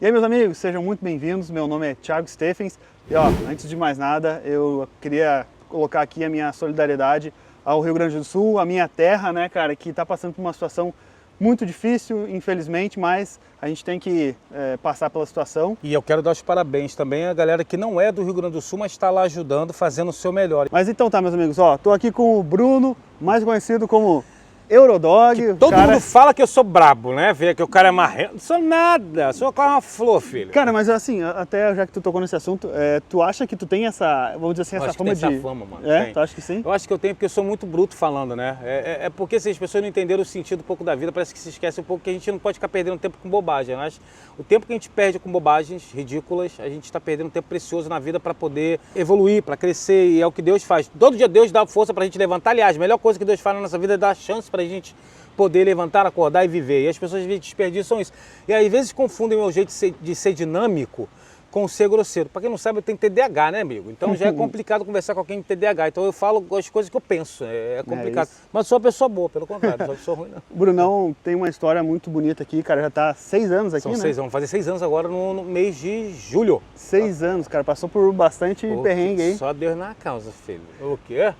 E aí, meus amigos, sejam muito bem-vindos. Meu nome é Thiago Stephens e antes de mais nada, eu queria colocar aqui a minha solidariedade ao Rio Grande do Sul, a minha terra, né, cara, que está passando por uma situação muito difícil, infelizmente, mas a gente tem que passar pela situação. E eu quero dar os parabéns também à galera que não é do Rio Grande do Sul, mas está lá ajudando, fazendo o seu melhor. Mas então tá, meus amigos, tô aqui com o Bruno, mais conhecido como Eurodog. Todo mundo fala que eu sou brabo, né? Vê que o cara é marrento. Não sou nada, sou uma flor, filho. Cara, mas assim, até já que tu tocou nesse assunto, tu acha que tu tem essa, vamos dizer assim, essa fama de... essa fama, mano. É? Tu acha que sim? Eu acho que eu tenho porque eu sou muito bruto falando, né? É porque se as pessoas não entenderam o sentido um pouco da vida, parece que se esquece um pouco que a gente não pode ficar perdendo tempo com bobagem. Mas o tempo que a gente perde com bobagens ridículas, a gente está perdendo um tempo precioso na vida para poder evoluir, para crescer, e é o que Deus faz. Todo dia Deus dá força para a gente levantar. Aliás, a melhor coisa que Deus faz na nossa vida é dar chance para a gente poder levantar, acordar e viver. E as pessoas às vezes desperdiçam isso. E às vezes confundem o meu jeito de ser dinâmico com ser grosseiro. Para quem não sabe, eu tenho TDAH, né, amigo? Então já é complicado conversar com alguém com TDAH. Então eu falo as coisas que eu penso. É complicado. Mas sou uma pessoa boa, pelo contrário. Não sou uma pessoa ruim, não. O Brunão tem uma história muito bonita aqui, cara. Já tá 6 anos aqui, São né? 6 anos. Vão fazer 6 anos agora no mês de julho. 6 anos, cara. Passou por bastante perrengue aí. Só Deus na causa, filho. O quê?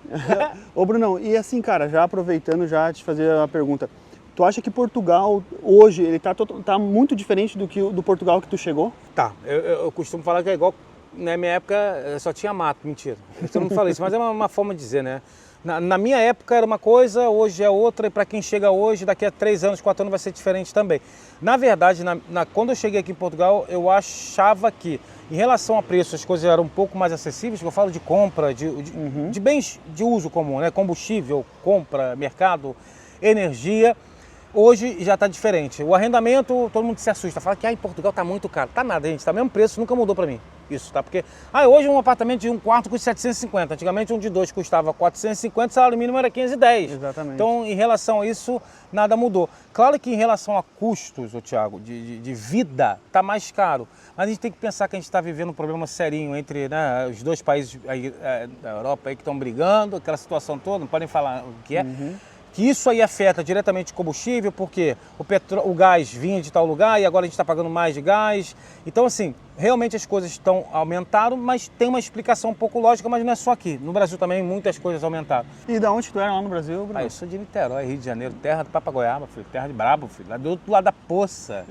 Ô, Brunão, e assim, cara, já aproveitando, já te fazer uma pergunta. Tu acha que Portugal, hoje, ele tá muito diferente do Portugal que tu chegou? Tá, eu costumo falar que é igual, na minha época só tinha mato, mentira. Todo mundo fala isso, mas é uma forma de dizer, né? Na minha época era uma coisa, hoje é outra, e para quem chega hoje, daqui a 3 anos, 4 anos vai ser diferente também. Na verdade, quando eu cheguei aqui em Portugal, eu achava que, em relação a preço, as coisas eram um pouco mais acessíveis, que eu falo de compra, de bens de uso comum, né? Combustível, compra, mercado, energia. Hoje já está diferente. O arrendamento, todo mundo se assusta, fala que em Portugal está muito caro. Tá nada, gente, está o mesmo preço, nunca mudou para mim. Isso, tá? Porque hoje um apartamento de 1 quarto custa 750, antigamente um de 2 custava 450, o salário mínimo era 510. Exatamente. Então, em relação a isso, nada mudou. Claro que em relação a custos, Thiago, de vida, tá mais caro. Mas a gente tem que pensar que a gente está vivendo um problema serinho entre, né, os dois países aí, da Europa aí que estão brigando, aquela situação toda, não podem falar o que é. Que isso aí afeta diretamente o combustível, porque o gás vinha de tal lugar e agora a gente está pagando mais de gás. Então, assim, realmente as coisas aumentaram, mas tem uma explicação um pouco lógica, mas não é só aqui. No Brasil também muitas coisas aumentaram. E da onde tu era lá no Brasil, Bruno? Eu sou de Niterói, Rio de Janeiro, terra do Papagoiaba, filho, terra de brabo, filho, lá do outro lado da poça.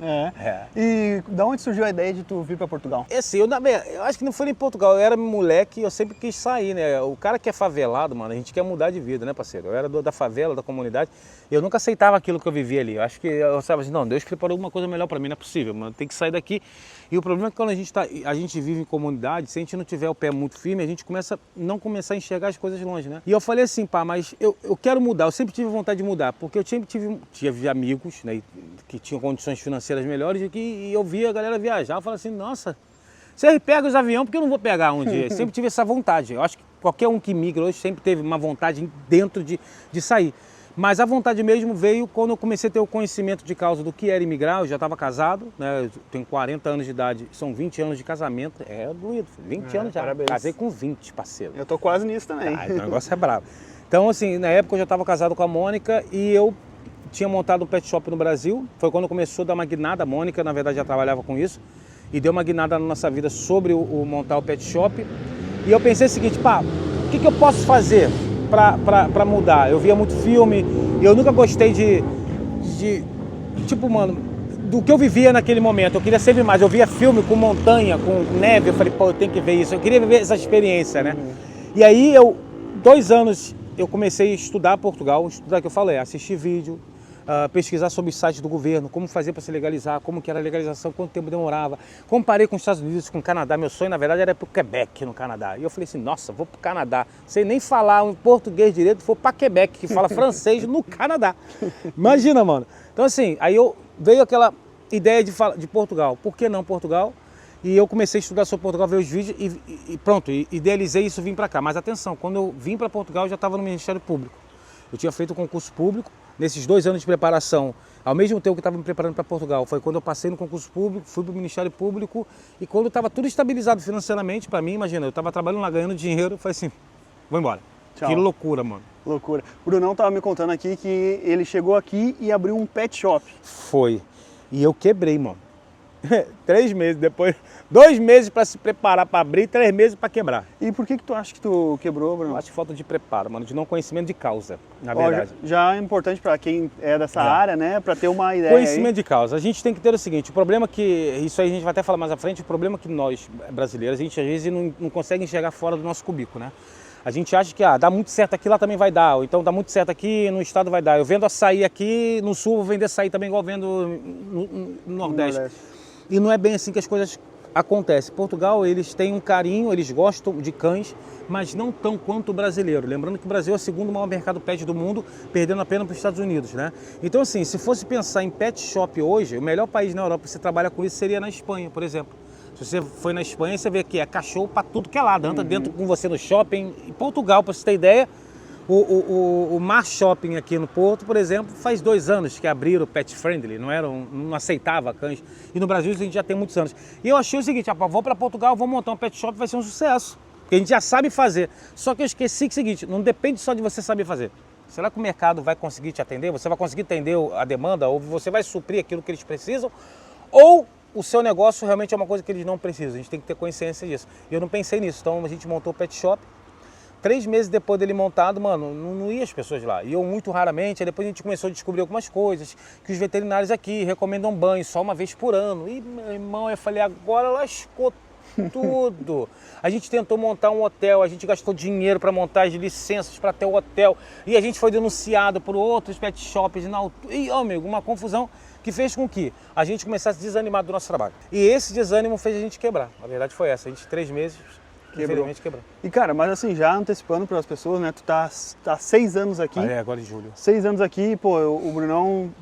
E da onde surgiu a ideia de tu vir para Portugal? Assim, eu acho que não foi em Portugal, eu era moleque e eu sempre quis sair, né? O cara que é favelado, mano, a gente quer mudar de vida, né, parceiro? Eu era da favela, da comunidade, e eu nunca aceitava aquilo que eu vivia ali. Eu acho que eu sabia assim, não, Deus preparou alguma coisa melhor para mim, não é possível, mano, tem que sair daqui. E o problema é que quando a gente vive em comunidade, se a gente não tiver o pé muito firme, a gente não começar a enxergar as coisas longe, né? E eu falei assim, pá, mas eu quero mudar, eu sempre tive vontade de mudar, porque eu sempre tive amigos, né, que tinham condições financeiras melhores e eu via a galera viajar, eu falava assim, nossa, você pega os aviões, porque eu não vou pegar um dia? Eu sempre tive essa vontade, eu acho que qualquer um que migra hoje sempre teve uma vontade dentro de sair. Mas a vontade mesmo veio quando eu comecei a ter o conhecimento de causa do que era imigrar. Eu já estava casado, né? Eu tenho 40 anos de idade, são 20 anos de casamento. É doído, 20 anos já. Parabéns. Casei com 20, parceiro. Eu tô quase nisso também. O negócio é bravo. Então, assim, na época eu já estava casado com a Mônica e eu tinha montado um pet shop no Brasil. Foi quando começou a dar uma guinada. A Mônica, na verdade, já trabalhava com isso. E deu uma guinada na nossa vida sobre o montar o pet shop. E eu pensei o seguinte, pá, o que eu posso fazer pra mudar? Eu via muito filme e eu nunca gostei tipo, mano, do que eu vivia naquele momento. Eu queria sempre mais. Eu via filme com montanha, com neve, eu falei, pô, eu tenho que ver isso. Eu queria viver essa experiência, né? E aí, 2 anos, eu comecei a estudar Portugal, estudar que eu falei, assistir vídeo, pesquisar sobre os sites do governo, como fazer para se legalizar, como que era a legalização, quanto tempo demorava. Comparei com os Estados Unidos, com o Canadá. Meu sonho, na verdade, era para o Quebec, no Canadá. E eu falei assim, nossa, vou para o Canadá. Sem nem falar em português direito, vou para Quebec, que fala francês no Canadá. Imagina, mano. Então, assim, aí veio aquela ideia de Portugal. Por que não Portugal? E eu comecei a estudar sobre Portugal, ver os vídeos e pronto, idealizei isso e vim para cá. Mas atenção, quando eu vim para Portugal, eu já estava no Ministério Público. Eu tinha feito o concurso público. Nesses 2 anos de preparação, ao mesmo tempo que eu estava me preparando para Portugal, foi quando eu passei no concurso público, fui para o Ministério Público e quando estava tudo estabilizado financeiramente para mim, imagina, eu estava trabalhando lá, ganhando dinheiro, falei assim, vou embora. Tchau. Que loucura, mano. Loucura. O Brunão estava me contando aqui que ele chegou aqui e abriu um pet shop. Foi. E eu quebrei, mano. 3 meses depois, 2 meses para se preparar para abrir, 3 meses para quebrar. E por que tu acha que tu quebrou, Bruno? Eu acho falta de preparo, mano, de não conhecimento de causa, na Ó, verdade. já é importante para quem é dessa área, né, para ter uma ideia Conhecimento aí. de causa. A gente tem que ter o seguinte, o problema que, isso aí a gente vai até falar mais à frente, o problema que nós, brasileiros, a gente às vezes não consegue enxergar fora do nosso cubículo, né? A gente acha que dá muito certo aqui, lá também vai dar, ou então dá muito certo aqui, no estado vai dar. Eu vendo açaí aqui, no sul vou vender açaí também igual vendo no Nordeste. E não é bem assim que as coisas acontecem. Portugal, eles têm um carinho, eles gostam de cães, mas não tão quanto o brasileiro. Lembrando que o Brasil é o segundo maior mercado pet do mundo, perdendo apenas para os Estados Unidos, né? Então, assim, se fosse pensar em pet shop hoje, o melhor país na Europa para você trabalhar com isso seria na Espanha, por exemplo. Se você foi na Espanha, você vê que é cachorro para tudo que é lado, anda dentro com você no shopping. Em Portugal, para você ter ideia, o Mar Shopping aqui no Porto, por exemplo, faz 2 anos que abriram o Pet Friendly, não aceitava cães. E no Brasil a gente já tem muitos anos. E eu achei o seguinte, vou para Portugal, vou montar um pet shop, vai ser um sucesso. Porque a gente já sabe fazer. Só que eu esqueci que é o seguinte, não depende só de você saber fazer. Será que o mercado vai conseguir te atender? Você vai conseguir atender a demanda? Ou você vai suprir aquilo que eles precisam? Ou o seu negócio realmente é uma coisa que eles não precisam? A gente tem que ter consciência disso. E eu não pensei nisso, então a gente montou o pet shop. 3 meses depois dele montado, mano, não ia as pessoas lá. E eu muito raramente, aí depois a gente começou a descobrir algumas coisas, que os veterinários aqui recomendam banho só uma vez por ano. E, meu irmão, eu falei, agora lascou tudo. A gente tentou montar um hotel, a gente gastou dinheiro para montar as licenças para ter o hotel. E a gente foi denunciado por outros pet shops na altura. E, ó, amigo, uma confusão que fez com que a gente começasse a desanimar do nosso trabalho. E esse desânimo fez a gente quebrar. A verdade foi essa, a gente 3 meses... Infelizmente quebrou. E cara, mas assim, já antecipando para as pessoas, né? Tu tá 6 anos aqui. Agora em julho. 6 anos aqui, pô, o Brunão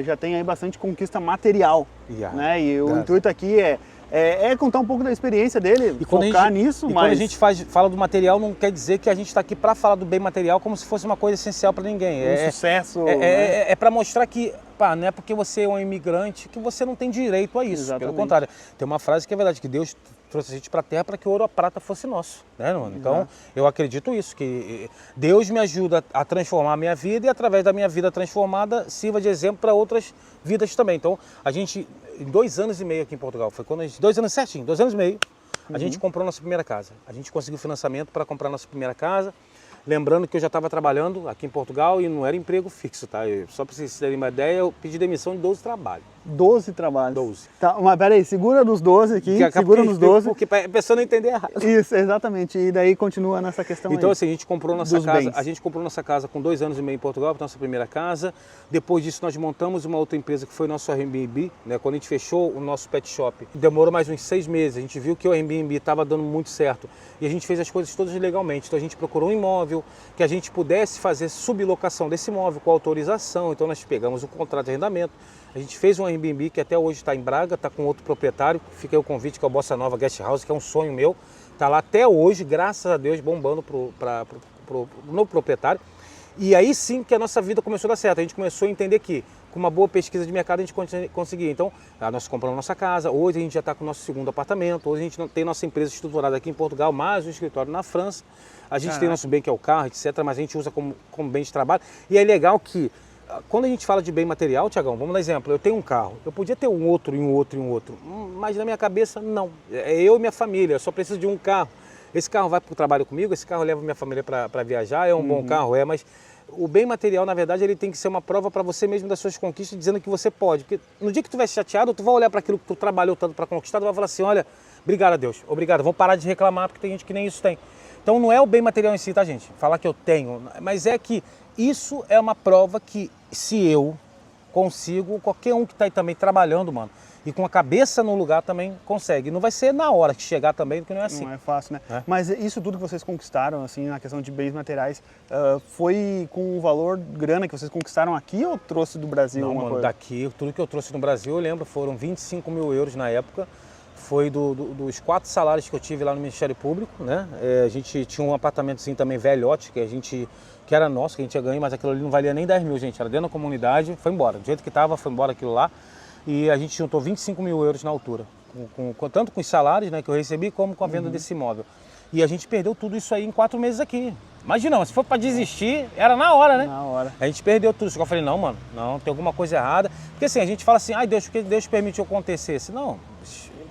já tem aí bastante conquista material, né? E o intuito aqui é contar um pouco da experiência dele, e focar nisso, mas... quando a gente fala do material, não quer dizer que a gente está aqui para falar do bem material como se fosse uma coisa essencial para ninguém. Sucesso... É para mostrar que, pá, não é porque você é um imigrante que você não tem direito a isso. Exatamente. Pelo contrário, tem uma frase que é verdade, que Deus trouxe a gente para a terra para que o ouro ou a prata fosse nosso, né, mano? Então, eu acredito isso, que Deus me ajuda a transformar a minha vida e através da minha vida transformada sirva de exemplo para outras vidas também. Então, a gente, em 2 anos e meio aqui em Portugal, foi quando a gente, 2 anos certinho, 2 anos e meio, a gente comprou nossa primeira casa. A gente conseguiu financiamento para comprar nossa primeira casa. Lembrando que eu já estava trabalhando aqui em Portugal e não era emprego fixo, tá? Só para vocês terem uma ideia, eu pedi demissão de 12 trabalhos. 12 trabalhos? 12. Tá, mas peraí, segura nos 12 aqui, segura nos 12. Porque a pessoa não entender errado. Isso, exatamente. E daí continua nessa questão então, aí. Assim, a gente comprou nossa casa com 2 anos e meio em Portugal, nossa primeira casa. Depois disso, nós montamos uma outra empresa que foi nosso Airbnb, né? Quando a gente fechou o nosso pet shop, demorou mais uns 6 meses. A gente viu que o Airbnb estava dando muito certo. E a gente fez as coisas todas legalmente. Então, a gente procurou um imóvel que a gente pudesse fazer sublocação desse imóvel com autorização. Então, nós pegamos o contrato de arrendamento. A gente fez um Airbnb que até hoje está em Braga, está com outro proprietário. Fica aí o convite, que é o Bossa Nova Guest House, que é um sonho meu. Está lá até hoje, graças a Deus, bombando para o novo proprietário. E aí sim que a nossa vida começou a dar certo. A gente começou a entender que, com uma boa pesquisa de mercado, a gente conseguia. Então, nós compramos nossa casa, hoje a gente já está com o nosso 2º apartamento, hoje a gente tem nossa empresa estruturada aqui em Portugal, mais um escritório na França. A gente tem nosso bem, que é o carro, etc., mas a gente usa como bem de trabalho. E é legal que, quando a gente fala de bem material, Tiagão, vamos dar exemplo, eu tenho um carro, eu podia ter um outro, e um outro, e um outro, mas na minha cabeça, não. É eu e minha família, eu só preciso de um carro. Esse carro vai para o trabalho comigo, esse carro leva minha família para viajar, é um bom carro, mas o bem material, na verdade, ele tem que ser uma prova para você mesmo das suas conquistas, dizendo que você pode. Porque no dia que tu estiver chateado, tu vai olhar para aquilo que tu trabalhou tanto para conquistar, tu vai falar assim, olha, obrigado a Deus, obrigado, vamos parar de reclamar, porque tem gente que nem isso tem. Então não é o bem material em si, tá, gente? Falar que eu tenho, mas é que isso é uma prova que se eu consigo, qualquer um que está aí também trabalhando, mano, e com a cabeça no lugar também consegue. Não vai ser na hora que chegar também, porque não é assim. Não é fácil, né? Mas isso tudo que vocês conquistaram, assim, na questão de bens materiais, foi com o valor grana que vocês conquistaram aqui ou trouxe do Brasil? Não, mano, daqui, tudo que eu trouxe no Brasil, eu lembro, foram 25 mil euros na época. Foi dos 4 salários que eu tive lá no Ministério Público, né? A gente tinha um apartamentozinho também velhote, que era nosso, que a gente ia ganhar, mas aquilo ali não valia nem 10 mil, gente. Era dentro da comunidade, foi embora. Do jeito que estava, foi embora aquilo lá. E a gente juntou 25 mil euros na altura, tanto com os salários, né, que eu recebi, como com a venda desse imóvel. E a gente perdeu tudo isso aí em 4 meses aqui. Imagina, se for pra desistir, era na hora, né? Na hora. A gente perdeu tudo. Eu falei, não, mano, não, tem alguma coisa errada. Porque assim, a gente fala assim, ai, Deus, porque Deus permitiu acontecer. Não,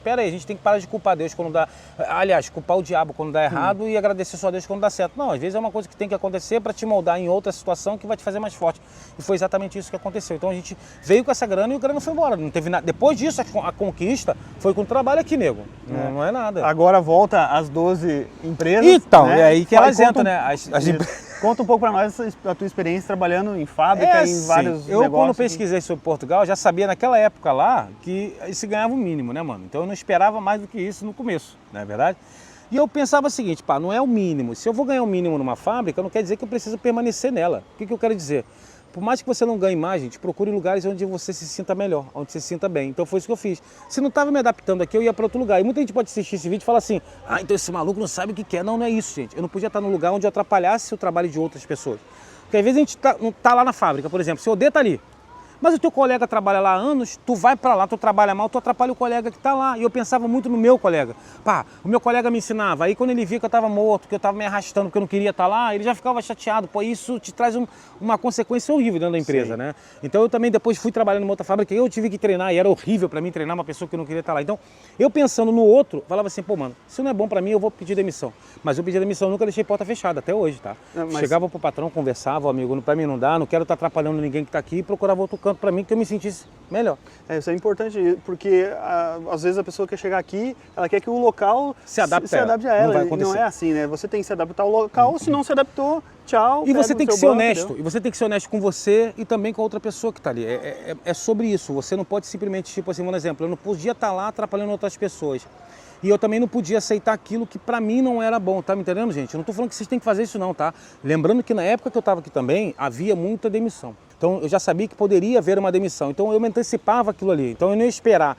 pera aí, a gente tem que parar de culpar Deus quando dá... Aliás, culpar o diabo quando dá errado e agradecer só a Deus quando dá certo. Não, às vezes é uma coisa que tem que acontecer para te moldar em outra situação que vai te fazer mais forte. E foi exatamente isso que aconteceu. Então a gente veio com essa grana e o grana foi embora. Não teve nada. Depois disso, a conquista foi com o trabalho aqui, nego. Não é nada. Agora volta às 12 empresas. Então, né? é aí que elas entram, né? Conta um pouco para nós a tua experiência trabalhando em fábrica, em vários eu, negócios. Quando pesquisei sobre Portugal, já sabia naquela época lá que se ganhava o mínimo, né, mano? Então eu não esperava mais do que isso no começo, não é verdade? E eu pensava o seguinte, pá, não é o mínimo. Se eu vou ganhar o mínimo numa fábrica, não quer dizer que eu preciso permanecer nela. O que eu quero dizer? Por mais que você não ganhe mais, gente, procure lugares onde você se sinta melhor, onde você se sinta bem. Então foi isso que eu fiz. Se não estava me adaptando aqui, eu ia para outro lugar. E muita gente pode assistir esse vídeo e falar assim, ah, então esse maluco não sabe o que quer. Não, não é isso, gente. Eu não podia estar num lugar onde eu atrapalhasse o trabalho de outras pessoas. Porque às vezes a gente não tá lá na fábrica, por exemplo, seu D tá ali. Mas o teu colega trabalha lá há anos, tu vai para lá, tu trabalha mal, tu atrapalha o colega que tá lá. E eu pensava muito no meu colega. Pá, o meu colega me ensinava. Aí quando ele via que eu estava morto, que eu estava me arrastando, porque eu não queria estar lá, ele já ficava chateado. Pô, isso te traz uma consequência horrível dentro da empresa, né? Então eu também depois fui trabalhando numa outra fábrica, eu tive que treinar e era horrível para mim treinar uma pessoa que eu não queria estar lá. Então eu pensando no outro, falava assim, pô, mano, se não é bom para mim, eu vou pedir demissão. Mas eu pedi demissão, eu nunca deixei porta fechada, até hoje, tá? Chegava pro patrão, conversava, amigo, para mim não dá, não quero estar atrapalhando ninguém que tá aqui e procurava outro canto para mim que eu me sentisse melhor. Isso é importante, porque às vezes a pessoa quer chegar aqui, ela quer que o local se adapte a ela. Não vai acontecer. Não é assim, né? Você tem que se adaptar ao local, se não se adaptou, tchau. E você tem que ser honesto. Entendeu? E você tem que ser honesto com você e também com a outra pessoa que está ali. É sobre isso. Você não pode simplesmente, tipo assim, um exemplo, eu não podia estar lá atrapalhando outras pessoas. E eu também não podia aceitar aquilo que pra mim não era bom, tá me entendendo, gente? Eu não tô falando que vocês têm que fazer isso não, tá? Lembrando que na época que eu tava aqui também, havia muita demissão. Então eu já sabia que poderia haver uma demissão. Então eu me antecipava aquilo ali. Então eu não ia esperar.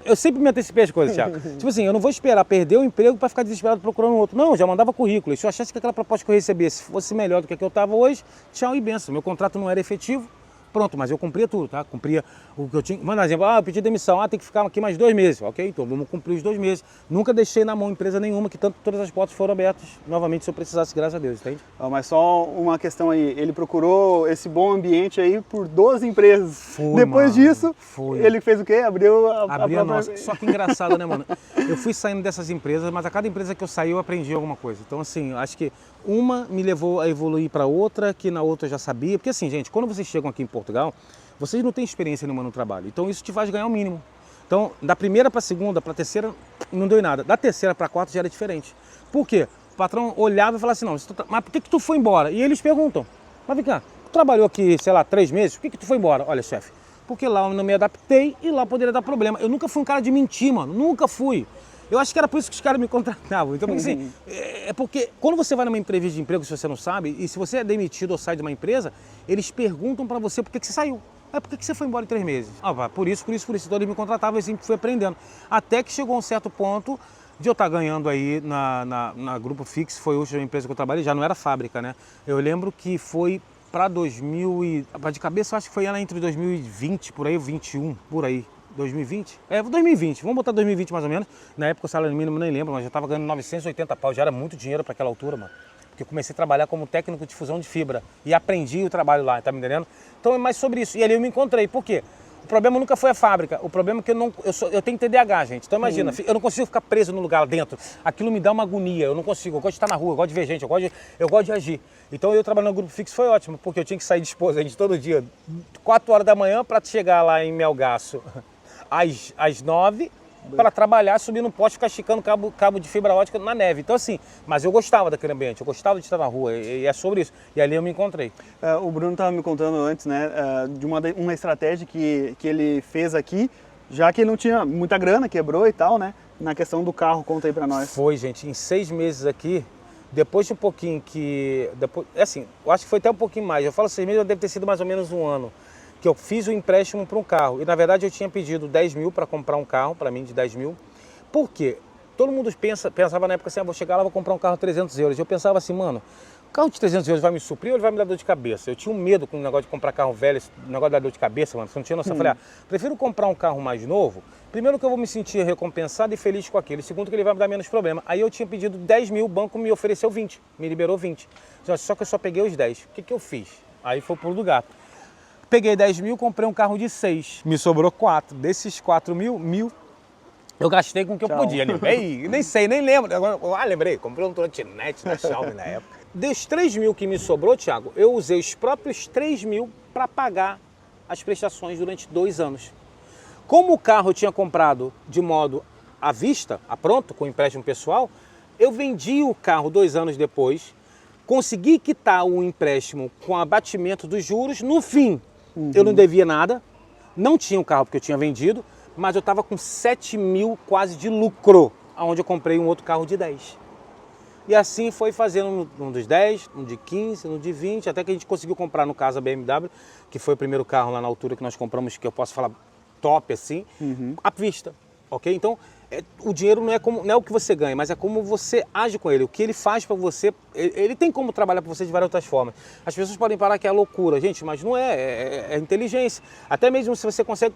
Eu sempre me antecipei as coisas, Thiago. Tipo assim, eu não vou esperar perder o emprego para ficar desesperado procurando outro. Não, eu já mandava currículo. E se eu achasse que aquela proposta que eu recebesse fosse melhor do que a que eu tava hoje, tchau e benção. Meu contrato não era efetivo. Pronto, mas eu cumpria tudo, tá? Cumpria o que eu tinha. Manda exemplo, eu pedi demissão, tem que ficar aqui mais 2 meses. Ok, então vamos cumprir os 2 meses. Nunca deixei na mão empresa nenhuma, que tanto todas as portas foram abertas novamente se eu precisasse, graças a Deus, entende? Mas só uma questão aí, ele procurou esse bom ambiente aí por 12 empresas. Depois disso, ele fez o quê? Abriu a própria... Nossa. Só que engraçado, né, mano? Eu fui saindo dessas empresas, mas a cada empresa que eu saí eu aprendi alguma coisa. Então, assim, acho que uma me levou a evoluir para outra, que na outra eu já sabia. Porque assim, gente, quando vocês chegam aqui em Portugal, vocês não têm experiência nenhuma no trabalho. Então isso te faz ganhar o mínimo. Então, da primeira para a segunda, para a terceira, não deu em nada. Da terceira para a quarta já era diferente. Por quê? O patrão olhava e falava assim, não, mas por que tu foi embora? E eles perguntam, mas vem cá, tu trabalhou aqui, sei lá, 3 meses, por que tu foi embora? Olha, chefe, porque lá eu não me adaptei e lá poderia dar problema. Eu nunca fui um cara de mentir, mano, nunca fui. Eu acho que era por isso que os caras me contratavam. Então, porque, assim, é porque quando você vai numa entrevista de emprego, se você não sabe, e se você é demitido ou sai de uma empresa, eles perguntam pra você por que você saiu. Por que você foi embora em 3 meses? Por isso. Então eles me contratavam e sempre fui aprendendo. Até que chegou um certo ponto de eu estar ganhando aí na Grupo Fix, foi a última empresa que eu trabalhei, já não era fábrica, né? Eu lembro que foi para 2000 e... De cabeça, eu acho que foi ela entre 2020, por aí, 21, por aí. 2020? 2020, vamos botar 2020 mais ou menos. Na época o salário mínimo nem lembro, mas já estava ganhando 980 pau, já era muito dinheiro para aquela altura, mano. Porque eu comecei a trabalhar como técnico de fusão de fibra e aprendi o trabalho lá, tá me entendendo? Então é mais sobre isso. E ali eu me encontrei, por quê? O problema nunca foi a fábrica, o problema é que eu tenho TDAH, gente. Então imagina, eu não consigo ficar preso no lugar lá dentro. Aquilo me dá uma agonia, eu não consigo. Eu gosto de estar na rua, eu gosto de ver gente, eu gosto de agir. Então eu trabalhando no Grupo Fix foi ótimo, porque eu tinha que sair de esposa todo dia, 4 horas da manhã para chegar lá em Melgaço às 9 para trabalhar, subir no poste, ficar esticando cabo de fibra ótica na neve. Então assim, mas eu gostava daquele ambiente, eu gostava de estar na rua e é sobre isso. E ali eu me encontrei. O Bruno estava me contando antes, né, de uma estratégia que ele fez aqui, já que ele não tinha muita grana, quebrou e tal, né, na questão do carro. Conta aí para nós. Foi, gente, em 6 meses aqui, depois de um pouquinho assim, eu acho que foi até um pouquinho mais, eu falo 6 meses, deve ter sido mais ou menos 1 ano. Que eu fiz o empréstimo para um carro. E na verdade eu tinha pedido 10 mil para comprar um carro, para mim de 10 mil. Por quê? Todo mundo pensava na época assim, vou chegar lá, vou comprar um carro 300 euros. Eu pensava assim, mano, o carro de 300 euros vai me suprir ou ele vai me dar dor de cabeça? Eu tinha um medo com o negócio de comprar carro velho, esse negócio da dor de cabeça, mano, você não tinha noção. Eu falei, prefiro comprar um carro mais novo, primeiro que eu vou me sentir recompensado e feliz com aquele, segundo que ele vai me dar menos problema. Aí eu tinha pedido 10 mil, o banco me ofereceu 20, me liberou 20. Só que eu só peguei os 10. O que eu fiz? Aí foi o pulo do gato. Peguei 10 mil, comprei um carro de 6, me sobrou 4. Desses 4 mil, eu gastei com o que eu podia. Nem sei, nem lembro. Agora, lembrei, comprei um trotinete da Xiaomi na época. Dos 3 mil que me sobrou, Thiago, eu usei os próprios 3 mil para pagar as prestações durante 2 anos. Como o carro eu tinha comprado de modo à vista, a pronto, com empréstimo pessoal, eu vendi o carro 2 anos depois, consegui quitar o empréstimo com abatimento dos juros. No fim, eu não devia nada, não tinha o carro porque eu tinha vendido, mas eu estava com 7 mil quase de lucro, onde eu comprei um outro carro de 10. E assim foi fazendo um dos 10, um de 15, um de 20, até que a gente conseguiu comprar, no caso, a BMW, que foi o primeiro carro lá na altura que nós compramos, que eu posso falar top assim, à vista, ok? Então, o dinheiro não é o que você ganha, mas é como você age com ele, o que ele faz para você. Ele tem como trabalhar para você de várias outras formas. As pessoas podem parar que é loucura, gente, mas não é inteligência. Até mesmo se você consegue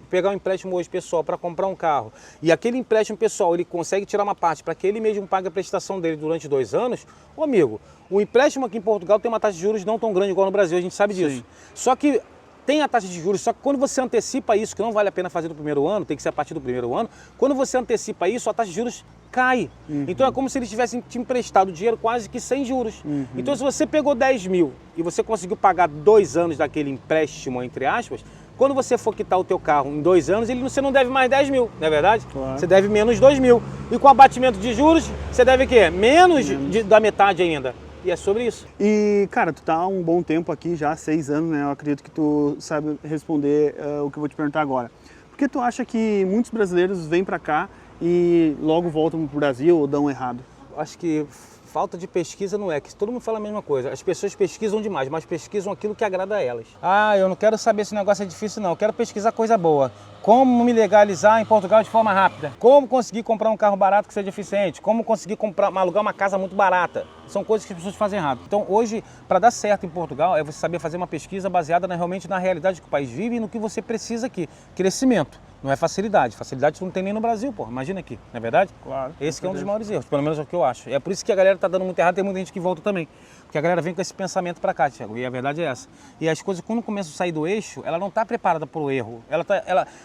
pegar um empréstimo hoje pessoal para comprar um carro, e aquele empréstimo pessoal ele consegue tirar uma parte para que ele mesmo pague a prestação dele durante 2 anos, ô amigo, o empréstimo aqui em Portugal tem uma taxa de juros não tão grande igual no Brasil, a gente sabe disso. Sim. Só que tem a taxa de juros, só que quando você antecipa isso, que não vale a pena fazer no primeiro ano, tem que ser a partir do primeiro ano, quando você antecipa isso, a taxa de juros cai. Então é como se eles tivessem te emprestado dinheiro quase que sem juros. Então se você pegou 10 mil e você conseguiu pagar 2 anos daquele empréstimo, entre aspas, quando você for quitar o teu carro em 2 anos, você não deve mais 10 mil, não é verdade? Claro. Você deve menos 2 mil. E com abatimento de juros, você deve o quê? Menos da metade ainda. E é sobre isso. E, cara, tu tá há um bom tempo aqui já, 6 anos, né? Eu acredito que tu sabe responder o que eu vou te perguntar agora. Por que tu acha que muitos brasileiros vêm pra cá e logo voltam pro Brasil ou dão errado? Acho que falta de pesquisa não é, que todo mundo fala a mesma coisa. As pessoas pesquisam demais, mas pesquisam aquilo que agrada a elas. Ah, eu não quero saber se o negócio é difícil não, eu quero pesquisar coisa boa. Como me legalizar em Portugal de forma rápida? Como conseguir comprar um carro barato que seja eficiente? Como conseguir alugar uma casa muito barata? São coisas que as pessoas fazem errado. Então hoje, para dar certo em Portugal, é você saber fazer uma pesquisa baseada realmente na realidade que o país vive e no que você precisa aqui. Crescimento. Não é facilidade. Facilidade tu não tem nem no Brasil, pô. Imagina aqui, não é verdade? Claro. Esse que é um dos maiores erros, pelo menos é o que eu acho. É por isso que a galera tá dando muito errado, tem muita gente que volta também. Porque a galera vem com esse pensamento pra cá, Thiago, e a verdade é essa. E as coisas, quando começam a sair do eixo, ela não tá preparada pro erro.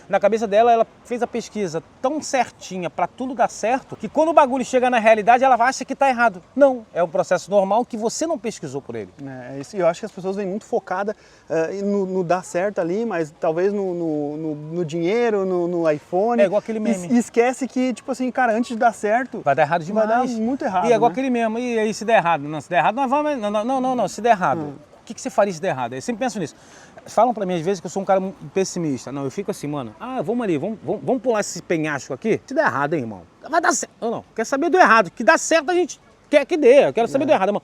Na cabeça dela, ela fez a pesquisa tão certinha pra tudo dar certo, que quando o bagulho chega na realidade, ela acha que tá errado. Não, é um processo normal que você não pesquisou por ele. É isso, eu acho que as pessoas vêm muito focadas no dar certo ali, mas talvez no dinheiro, no iPhone. É igual aquele meme. E esquece que, tipo assim, cara, antes de dar certo... Vai dar errado demais. Vai dar muito errado, E é igual aquele meme. E aí se der errado? Não, se der errado, nós vamos... Não, se der errado. O que você faria se der errado? Eu sempre penso nisso. Falam pra mim às vezes que eu sou um cara pessimista. Não, eu fico assim, mano. Vamos ali, vamos pular esse penhasco aqui? Se der errado, hein, irmão? Vai dar certo. Não, quer saber do errado. Que dá certo a gente quer que dê. Eu quero saber do errado, irmão.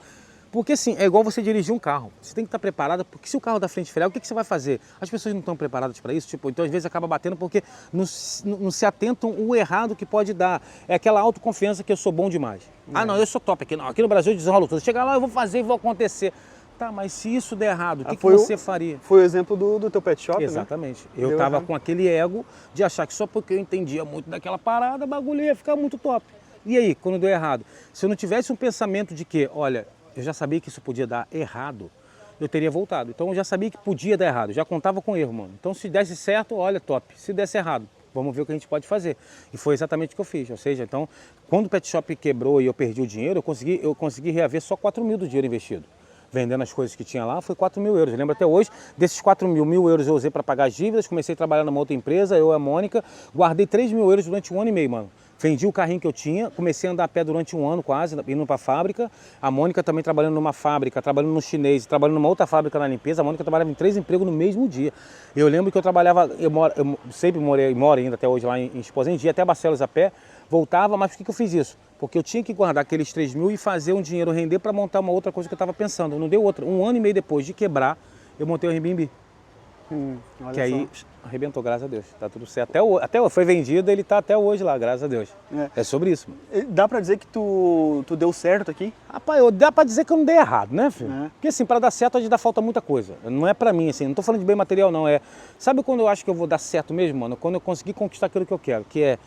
Porque assim, é igual você dirigir um carro. Você tem que estar preparado, porque se o carro da frente falhar, o que você vai fazer? As pessoas não estão preparadas para isso, então às vezes acaba batendo porque não se atentam o errado que pode dar. É aquela autoconfiança que eu sou bom demais. Não, eu sou top aqui. Não, aqui no Brasil eu desenrolo tudo. Chegar lá, eu vou fazer e vou acontecer. Tá, mas se isso der errado, o que você faria? Foi o exemplo do teu pet shop, Exatamente. Né? Eu tava com aquele ego de achar que só porque eu entendia muito daquela parada, o bagulho ia ficar muito top. E aí, quando deu errado? Se eu não tivesse um pensamento de que, olha, eu já sabia que isso podia dar errado, eu teria voltado. Então eu já sabia que podia dar errado, já contava com erro, mano. Então se desse certo, olha, top. Se desse errado, vamos ver o que a gente pode fazer. E foi exatamente o que eu fiz. Ou seja, então, quando o pet shop quebrou e eu perdi o dinheiro, eu consegui reaver só 4 mil do dinheiro investido. Vendendo as coisas que tinha lá, foi 4 mil euros. Eu lembro até hoje, desses 4 mil euros eu usei para pagar as dívidas, comecei a trabalhar numa outra empresa, eu e a Mônica, guardei 3 mil euros durante 1 ano e meio, mano. Vendi o carrinho que eu tinha, comecei a andar a pé durante 1 ano quase, indo para a fábrica. A Mônica também trabalhando numa fábrica, trabalhando no chinês, trabalhando numa outra fábrica na limpeza. A Mônica trabalhava em 3 empregos no mesmo dia. Eu lembro que eu trabalhava, eu sempre moro ainda até hoje lá em Esposende, ia até Barcelos a pé, voltava, mas por que eu fiz isso? Porque eu tinha que guardar aqueles 3 mil e fazer um dinheiro render para montar uma outra coisa que eu estava pensando. Não deu outra. 1 ano e meio depois de quebrar, eu montei o Airbnb. Olha que aí só. arrebentou, graças a Deus. Tá tudo certo. Até foi vendido, ele tá até hoje lá, graças a Deus. É sobre isso, mano. Dá pra dizer que tu deu certo aqui? Rapaz, dá pra dizer que eu não dei errado, né, filho? Porque assim, pra dar certo, às vezes dá falta muita coisa. Não é pra mim, assim, não tô falando de bem material, não. Sabe quando eu acho que eu vou dar certo mesmo, mano? Quando eu conseguir conquistar aquilo que eu quero, que é,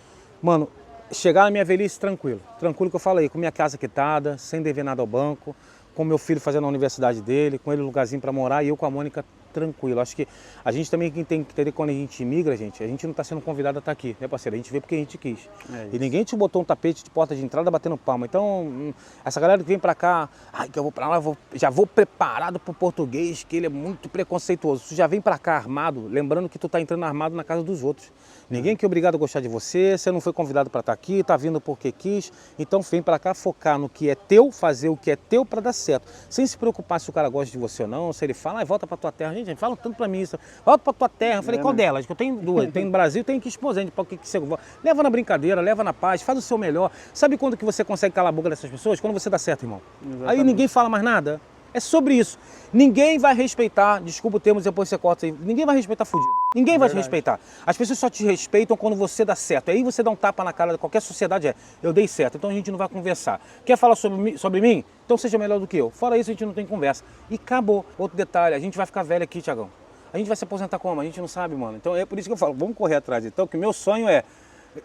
mano, chegar na minha velhice tranquilo. Tranquilo que eu falei, com minha casa quitada, sem dever nada ao banco, com meu filho fazendo a universidade dele, com ele um lugarzinho pra morar e eu com a Mônica tranquilo. Acho que a gente também tem que entender que quando a gente imigra, gente, a gente não está sendo convidado a estar aqui, né, parceiro? A gente veio porque a gente quis. E ninguém te botou um tapete de porta de entrada batendo palma. Então, essa galera que vem pra cá, que eu vou pra lá, já vou preparado pro português, que ele é muito preconceituoso. Tu já vem pra cá armado, lembrando que tu tá entrando armado na casa dos outros. Ninguém que é obrigado a gostar de você não foi convidado para estar aqui, tá vindo porque quis. Então vem para cá focar no que é teu, fazer o que é teu para dar certo. Sem se preocupar se o cara gosta de você ou não, se ele fala, volta para tua terra. Gente, falam tanto para mim isso. Volta para tua terra. Eu falei, qual delas? Que eu tenho duas. Tem no Brasil, tem que expor, gente. Porque você leva na brincadeira, leva na paz, faz o seu melhor. Sabe quando que você consegue calar a boca dessas pessoas? Quando você dá certo, irmão. Exatamente. Aí ninguém fala mais nada. É sobre isso. Ninguém vai respeitar, desculpa o termo, depois você corta aí, ninguém vai respeitar fudido. Ninguém vai te respeitar. As pessoas só te respeitam quando você dá certo. Aí você dá um tapa na cara de qualquer sociedade, eu dei certo, então a gente não vai conversar. Quer falar sobre mim? Então seja melhor do que eu. Fora isso, a gente não tem conversa. E acabou. Outro detalhe, a gente vai ficar velho aqui, Thiagão. A gente vai se aposentar como? A gente não sabe, mano. Então é por isso que eu falo, vamos correr atrás. Então, que o meu sonho é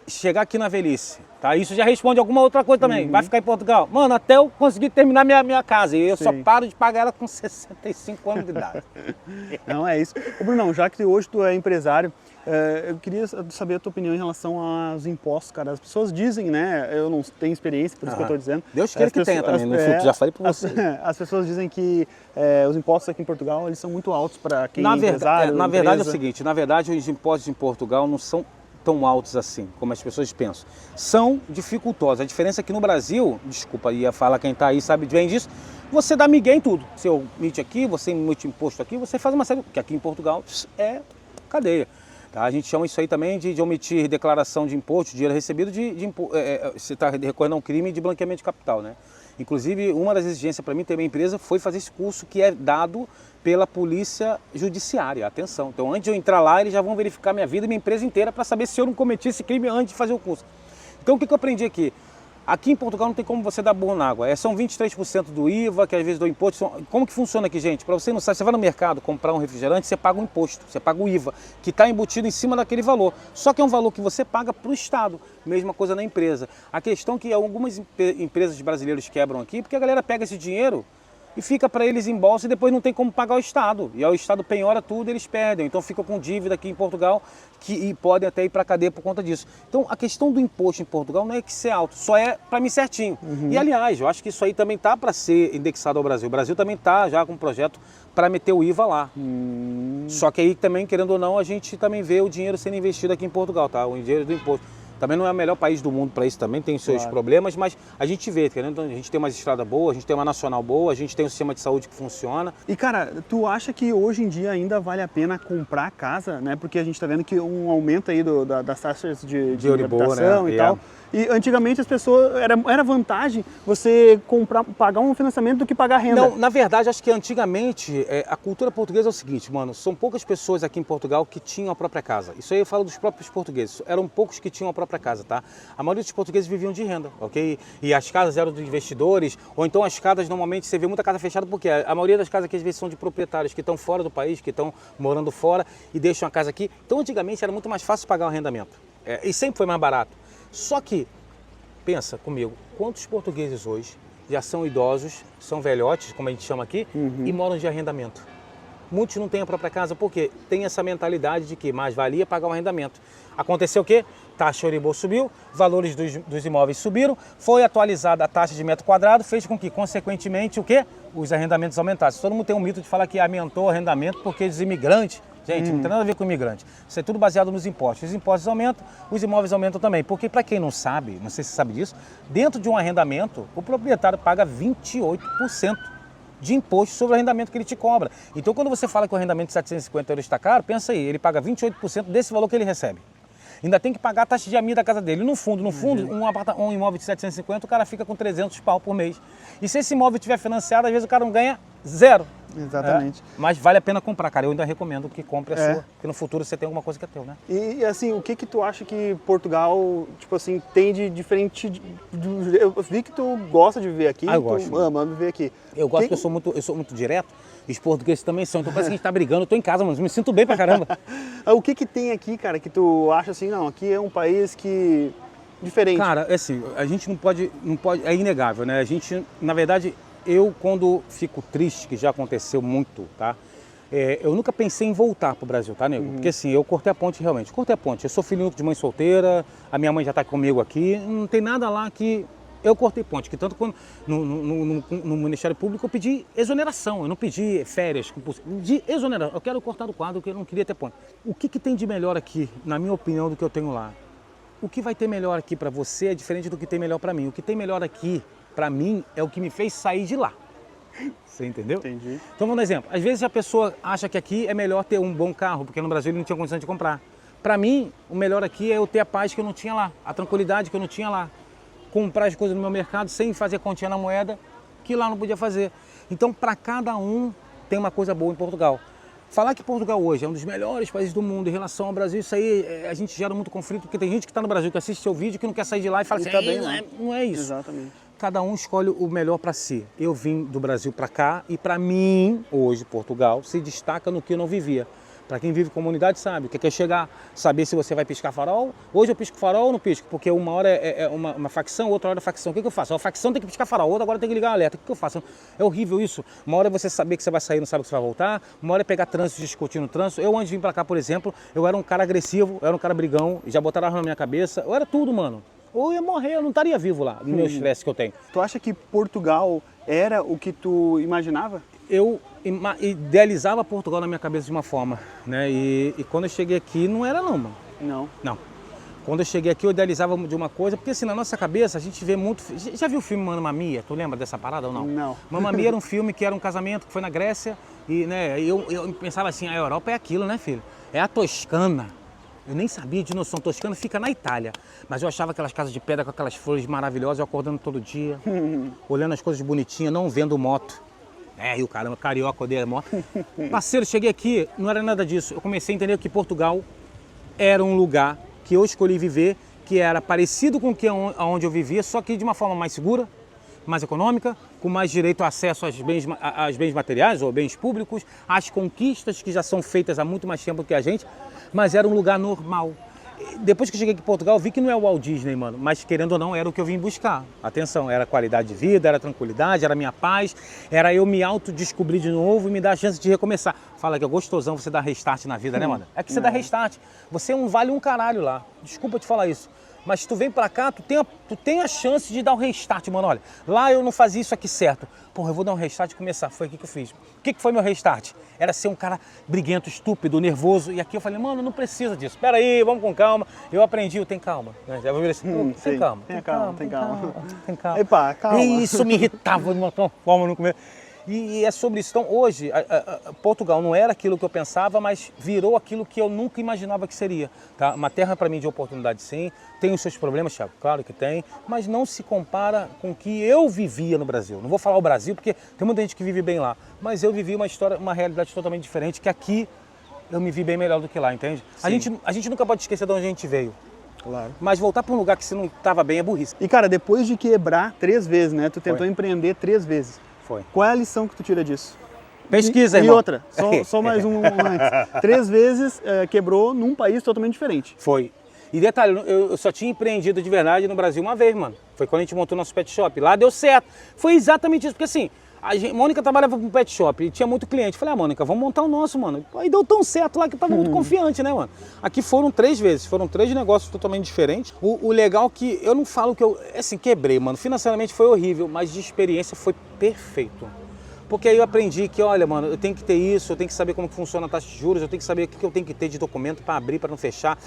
chegar aqui na velhice, tá? Isso já responde alguma outra coisa também. Vai ficar em Portugal? Mano, até eu conseguir terminar minha casa. E eu só paro de pagar ela com 65 anos de idade. Não, é isso. Ô, Brunão, já que hoje tu é empresário, eu queria saber a tua opinião em relação aos impostos, cara. As pessoas dizem, né? Eu não tenho experiência, por isso que eu tô dizendo. Deus queira que tenha também, já falei pra você. As pessoas dizem que os impostos aqui em Portugal, eles são muito altos para quem é empresário. Na verdade é o seguinte, na verdade os impostos em Portugal não são tão altos assim, como as pessoas pensam. São dificultosos. A diferença é que no Brasil, desculpa, ia falar quem está aí sabe bem disso, você dá migué em tudo. Você omite aqui, você emite imposto aqui, você faz uma série... que aqui em Portugal é cadeia. Tá? A gente chama isso aí também de omitir declaração de imposto, dinheiro recebido, você está recorrendo a um crime de branqueamento de capital, né? Inclusive, uma das exigências para mim ter minha empresa foi fazer esse curso que é dado pela polícia judiciária, atenção. Então, antes de eu entrar lá, eles já vão verificar minha vida e minha empresa inteira para saber se eu não cometi esse crime antes de fazer o curso. Então, o que eu aprendi aqui? Aqui em Portugal não tem como você dar burro na água. São 23% do IVA, que às vezes do imposto. Como que funciona aqui, gente? Para você não saber, você vai no mercado comprar um refrigerante, você paga um imposto, você paga o IVA, que está embutido em cima daquele valor. Só que é um valor que você paga para o Estado. Mesma coisa na empresa. A questão é que algumas empresas brasileiras quebram aqui, porque a galera pega esse dinheiro e fica para eles em bolsa e depois não tem como pagar o Estado. E aí o Estado penhora tudo e eles perdem. Então ficam com dívida aqui em Portugal e podem até ir para a cadeia por conta disso. Então a questão do imposto em Portugal não é que ser alto, só é para mim certinho. E aliás, eu acho que isso aí também tá para ser indexado ao Brasil. O Brasil também tá já com um projeto para meter o IVA lá. Só que aí também, querendo ou não, a gente também vê o dinheiro sendo investido aqui em Portugal, tá? O dinheiro do imposto. Também não é o melhor país do mundo para isso, também tem seus problemas, mas a gente vê, querendo, a gente tem uma estrada boa, a gente tem uma nacional boa, a gente tem um sistema de saúde que funciona. E cara, tu acha que hoje em dia ainda vale a pena comprar casa, né? Porque a gente está vendo que um aumento aí das taxas de habitação, né? E tal. E antigamente as pessoas, era vantagem você pagar um financiamento do que pagar renda. Não, na verdade, acho que antigamente, a cultura portuguesa é o seguinte, mano, são poucas pessoas aqui em Portugal que tinham a própria casa. Isso aí eu falo dos próprios portugueses, eram poucos que tinham a própria casa, tá? A maioria dos portugueses viviam de renda, ok? E as casas eram de investidores, ou então as casas, normalmente, você vê muita casa fechada, porque a maioria das casas aqui às vezes são de proprietários que estão fora do país, que estão morando fora e deixam a casa aqui. Então, antigamente, era muito mais fácil pagar um arrendamento. E sempre foi mais barato. Só que, pensa comigo, quantos portugueses hoje já são idosos, são velhotes, como a gente chama aqui, e moram de arrendamento? Muitos não têm a própria casa porque tem essa mentalidade de que mais valia pagar um arrendamento. Aconteceu o quê? Taxa Euribor subiu, valores dos imóveis subiram, foi atualizada a taxa de metro quadrado, fez com que, consequentemente, o quê? Os arrendamentos aumentassem. Todo mundo tem um mito de falar que aumentou o arrendamento porque os imigrantes... Gente, não tem nada a ver com imigrante. Isso é tudo baseado nos impostos. Os impostos aumentam, os imóveis aumentam também. Porque, para quem não sabe, não sei se você sabe disso, dentro de um arrendamento, o proprietário paga 28% de imposto sobre o arrendamento que ele te cobra. Então, quando você fala que o arrendamento de 750 euros está caro, pensa aí, ele paga 28% desse valor que ele recebe. Ainda tem que pagar a taxa de AMI da casa dele. No fundo, um imóvel de 750, o cara fica com 300 pau por mês. E se esse imóvel estiver financiado, às vezes o cara não ganha zero. Exatamente. Mas vale a pena comprar, cara. Eu ainda recomendo que compre a É. sua, porque no futuro você tem alguma coisa que é teu, né? E assim, o que que tu acha que Portugal, tipo assim, tem de diferente eu vi que tu gosta de viver aqui, Eu tu gosto. ama viver aqui. Eu gosto que eu sou muito direto, e os portugueses também são, então parece que a gente tá brigando. Eu tô em casa, mano, eu me sinto bem pra caramba. O que que tem aqui, cara, que tu acha assim, não, aqui é um país que diferente. Cara, é assim, a gente não pode, é inegável, né? A gente, na verdade, eu quando fico triste, que já aconteceu muito, tá? Eu nunca pensei em voltar pro Brasil, tá, nego? Porque assim, eu cortei a ponte realmente, cortei a ponte. Eu sou filho único de mãe solteira, a minha mãe já tá comigo aqui, não tem nada lá que eu cortei ponte, que tanto quando no Ministério Público eu pedi exoneração, eu não pedi férias, pedi exoneração. Eu quero cortar do quadro, porque eu não queria ter ponte. O que que tem de melhor aqui, na minha opinião, do que eu tenho lá? O que vai ter melhor aqui para você é diferente do que tem melhor para mim. O que tem melhor aqui para mim é o que me fez sair de lá. Você entendeu? Entendi. Então vamos dar exemplo. Às vezes a pessoa acha que aqui é melhor ter um bom carro, porque no Brasil ele não tinha condição de comprar. Para mim, o melhor aqui é eu ter a paz que eu não tinha lá, a tranquilidade que eu não tinha lá. Comprar as coisas no meu mercado sem fazer continha na moeda, que lá não podia fazer. Então, para cada um, tem uma coisa boa em Portugal. Falar que Portugal hoje é um dos melhores países do mundo em relação ao Brasil, isso aí a gente gera muito conflito, porque tem gente que está no Brasil, que assiste seu vídeo, que não quer sair de lá e fala assim, tá bem, não é isso. Exatamente. Cada um escolhe o melhor para si. Eu vim do Brasil para cá e para mim, hoje, Portugal, se destaca no que eu não vivia. Para quem vive comunidade sabe, o que é chegar, saber se você vai piscar farol. Hoje eu pisco farol ou não pisco, porque uma hora é uma facção, outra hora é facção. O que eu faço? A facção tem que piscar farol, outra agora tem que ligar o alerta. O que eu faço? É horrível isso. Uma hora é você saber que você vai sair, não sabe que você vai voltar. Uma hora é pegar trânsito, discutir no trânsito. Eu, antes de vir para cá, por exemplo, eu era um cara agressivo, eu era um cara brigão, já botaram arma na minha cabeça. Eu era tudo, mano. Ou eu ia morrer, eu não estaria vivo lá, no meu estresse que eu tenho. Tu acha que Portugal era o que tu imaginava? Eu idealizava Portugal na minha cabeça de uma forma, né? E quando eu cheguei aqui, não era não, mano. Não. Não. Quando eu cheguei aqui, eu idealizava de uma coisa, porque assim, na nossa cabeça, a gente vê muito... Já viu o filme Mamma Mia? Tu lembra dessa parada ou não? Não. Mamma Mia era um filme que era um casamento, que foi na Grécia, e né, eu pensava assim, a Europa é aquilo, né, filho? É a Toscana. Eu nem sabia de noção, Toscana fica na Itália, mas eu achava aquelas casas de pedra com aquelas flores maravilhosas, eu acordando todo dia, olhando as coisas bonitinhas, não vendo moto. E o caramba, carioca, odeia moto. Parceiro, cheguei aqui, não era nada disso. Eu comecei a entender que Portugal era um lugar que eu escolhi viver, que era parecido com onde eu vivia, só que de uma forma mais segura, mais econômica, com mais direito a acesso aos bens materiais ou bens públicos, às conquistas que já são feitas há muito mais tempo que a gente, mas era um lugar normal. Depois que eu cheguei aqui em Portugal, eu vi que não é o Walt Disney, mano, mas querendo ou não, era o que eu vim buscar. Atenção, era qualidade de vida, era tranquilidade, era minha paz, era eu me autodescobrir de novo e me dar a chance de recomeçar. Fala que é gostosão você dar restart na vida, né, mano? É que você dá restart. Você não vale um caralho lá. Desculpa te falar isso. Mas se tu vem pra cá, tu tem a chance de dar o restart, mano. Olha, lá eu não fazia isso aqui certo. Porra, eu vou dar um restart e começar. Foi aqui que eu fiz. O que foi meu restart? Era ser um cara briguento, estúpido, nervoso. E aqui eu falei, mano, não precisa disso. Pera aí, vamos com calma. Eu aprendi, tem calma. Já vou ver assim, tem calma. Tem calma. Tem calma. Epa, calma. E isso me irritava de uma forma no começo. E é sobre isso. Então, hoje, Portugal não era aquilo que eu pensava, mas virou aquilo que eu nunca imaginava que seria. Tá? Uma terra, para mim, de oportunidade, sim. Tem os seus problemas, Thiago, claro que tem, mas não se compara com o que eu vivia no Brasil. Não vou falar o Brasil, porque tem muita gente que vive bem lá, mas eu vivi uma história, uma realidade totalmente diferente, que aqui eu me vi bem melhor do que lá, entende? A gente nunca pode esquecer de onde a gente veio. Claro. Mas voltar para um lugar que você não estava bem é burrice. E, cara, depois de quebrar 3 vezes, né? Tu tentou Foi. empreender 3 vezes. Foi. Qual é a lição que tu tira disso? Pesquisa, e irmão. outra, só mais um antes. 3 vezes quebrou num país totalmente diferente. Foi. E detalhe, eu só tinha empreendido de verdade no Brasil uma vez, mano. Foi quando a gente montou nosso pet shop. Lá deu certo. Foi exatamente isso, porque assim, Mônica trabalhava com pet shop e tinha muito cliente. Falei, Mônica, vamos montar o nosso, mano. Aí deu tão certo lá que eu tava muito confiante, né, mano? Aqui foram 3 vezes, foram 3 negócios totalmente diferentes. O legal que eu não falo que eu, assim, quebrei, mano. Financeiramente foi horrível, mas de experiência foi perfeito. Porque aí eu aprendi que, olha, mano, eu tenho que ter isso, eu tenho que saber como que funciona a taxa de juros, eu tenho que saber o que eu tenho que ter de documento para abrir, para não fechar,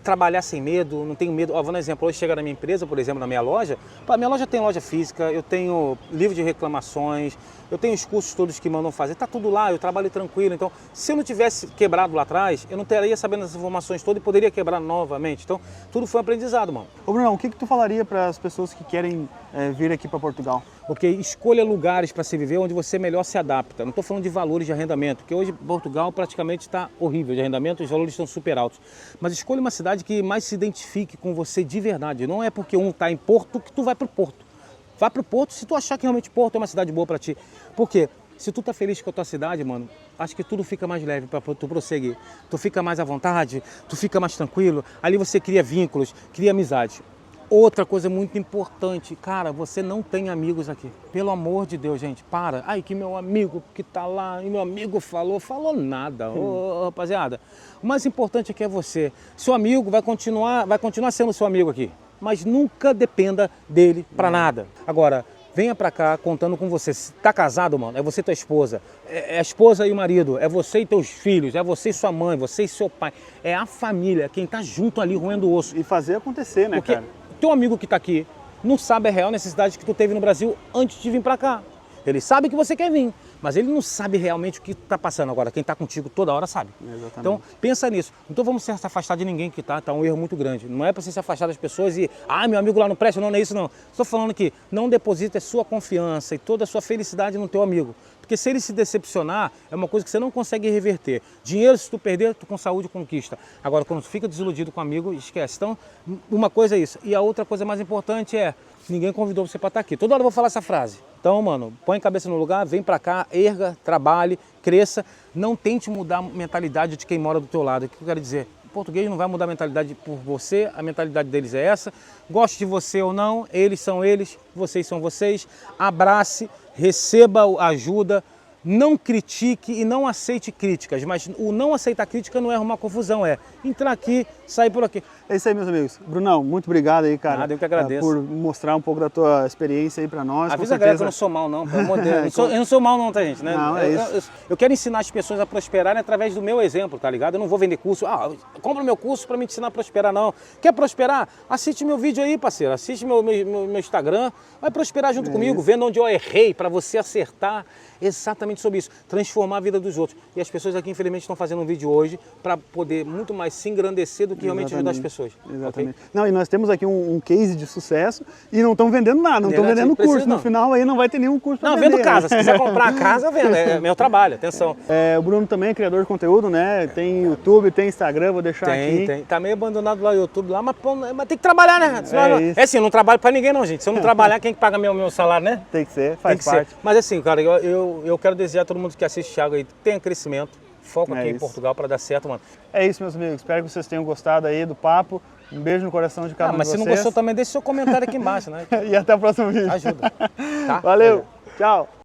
trabalhar sem medo, não tenho medo. Ó, vou dar um exemplo, hoje chega na minha empresa, por exemplo, na minha loja, a minha loja tem loja física, eu tenho livro de reclamações, eu tenho os cursos todos que mandam fazer, tá tudo lá, eu trabalho tranquilo. Então, se eu não tivesse quebrado lá atrás, eu não teria sabendo essas informações todas e poderia quebrar novamente. Então, tudo foi um aprendizado, mano. Ô, Bruno, o que tu falaria para as pessoas que querem vir aqui para Portugal? Ok? Escolha lugares para se viver onde você melhor se adapta. Não estou falando de valores de arrendamento, porque hoje Portugal praticamente está horrível de arrendamento, os valores estão super altos. Mas escolha uma cidade que mais se identifique com você de verdade. Não é porque um está em Porto que tu vai para o Porto. Vá para o Porto se tu achar que realmente Porto é uma cidade boa para ti. Por quê? Se tu tá feliz com a tua cidade, mano, acho que tudo fica mais leve para tu prosseguir. Tu fica mais à vontade, tu fica mais tranquilo. Ali você cria vínculos, cria amizade. Outra coisa muito importante, cara, você não tem amigos aqui. Pelo amor de Deus, gente, para. Ai, que meu amigo que tá lá, e meu amigo falou nada. Ô, rapaziada, o mais importante aqui é você. Seu amigo vai continuar sendo seu amigo aqui, mas nunca dependa dele para nada. Agora, venha pra cá contando com você. Se tá casado, mano, é você e tua esposa. É a esposa e o marido. É você e teus filhos. É você e sua mãe. Você e seu pai. É a família, quem tá junto ali roendo o osso. E fazer acontecer, né, porque cara? Teu amigo que tá aqui não sabe a real necessidade que tu teve no Brasil antes de vir pra cá. Ele sabe que você quer vir, mas ele não sabe realmente o que está passando. Agora, quem está contigo toda hora sabe. Exatamente. Então, pensa nisso. Então, vamos se afastar de ninguém que tá um erro muito grande. Não é para você se afastar das pessoas e, meu amigo lá não presta, não é isso não. Estou falando que não deposita sua confiança e toda a sua felicidade no teu amigo. Porque se ele se decepcionar, é uma coisa que você não consegue reverter. Dinheiro, se tu perder, tu com saúde conquista. Agora, quando tu fica desiludido com o amigo, esquece. Então, uma coisa é isso. E a outra coisa mais importante é, ninguém convidou você para estar aqui. Toda hora eu vou falar essa frase. Então, mano, põe a cabeça no lugar, vem pra cá, erga, trabalhe, cresça. Não tente mudar a mentalidade de quem mora do teu lado. O que eu quero dizer? O português não vai mudar a mentalidade por você, a mentalidade deles é essa. Goste de você ou não, eles são eles, vocês são vocês. Abrace, receba ajuda, não critique e não aceite críticas. Mas o não aceitar crítica não é arrumar confusão, é entrar aqui, sair por aqui. É isso aí, meus amigos. Brunão, muito obrigado aí, cara. Nada, eu que agradeço. Por mostrar um pouco da tua experiência aí pra nós. Avisa a galera que eu não sou mal não, pelo amor de Deus. Eu não sou mal não, tá, gente? Né? Não, é isso. Eu quero ensinar as pessoas a prosperarem através do meu exemplo, tá ligado? Eu não vou vender curso. Compra meu curso pra me ensinar a prosperar, não. Quer prosperar? Assiste meu vídeo aí, parceiro. Assiste meu Instagram. Vai prosperar junto comigo, vendo onde eu errei, pra você acertar exatamente sobre isso. Transformar a vida dos outros. E as pessoas aqui, infelizmente, estão fazendo um vídeo hoje pra poder muito mais se engrandecer do que realmente ajudar as pessoas. Exatamente. Okay? Não, e nós temos aqui um case de sucesso e não estão vendendo nada, não estão vendendo curso. No final aí não vai ter nenhum curso para vender. Não, vendo casa. Se quiser comprar a casa, eu vendo. É meu trabalho, atenção. O Bruno também é criador de conteúdo, né? Tem YouTube, tem Instagram, vou deixar aqui. Tem. Tá meio abandonado lá o YouTube, lá, mas tem que trabalhar, né? Isso. É assim, eu não trabalho para ninguém não, gente. Se eu não trabalhar, quem que paga meu salário, né? Tem que ser, faz parte. Mas assim, cara, eu quero desejar a todo mundo que assiste o Thiago aí, tenha crescimento, foco aqui em Portugal para dar certo, mano. É isso, meus amigos. Espero que vocês tenham gostado aí do papo. Um beijo no coração de cada um de vocês. Mas se não gostou também, deixe seu comentário aqui embaixo, né? E até o próximo vídeo. Ajuda. Tá? Valeu. Tchau.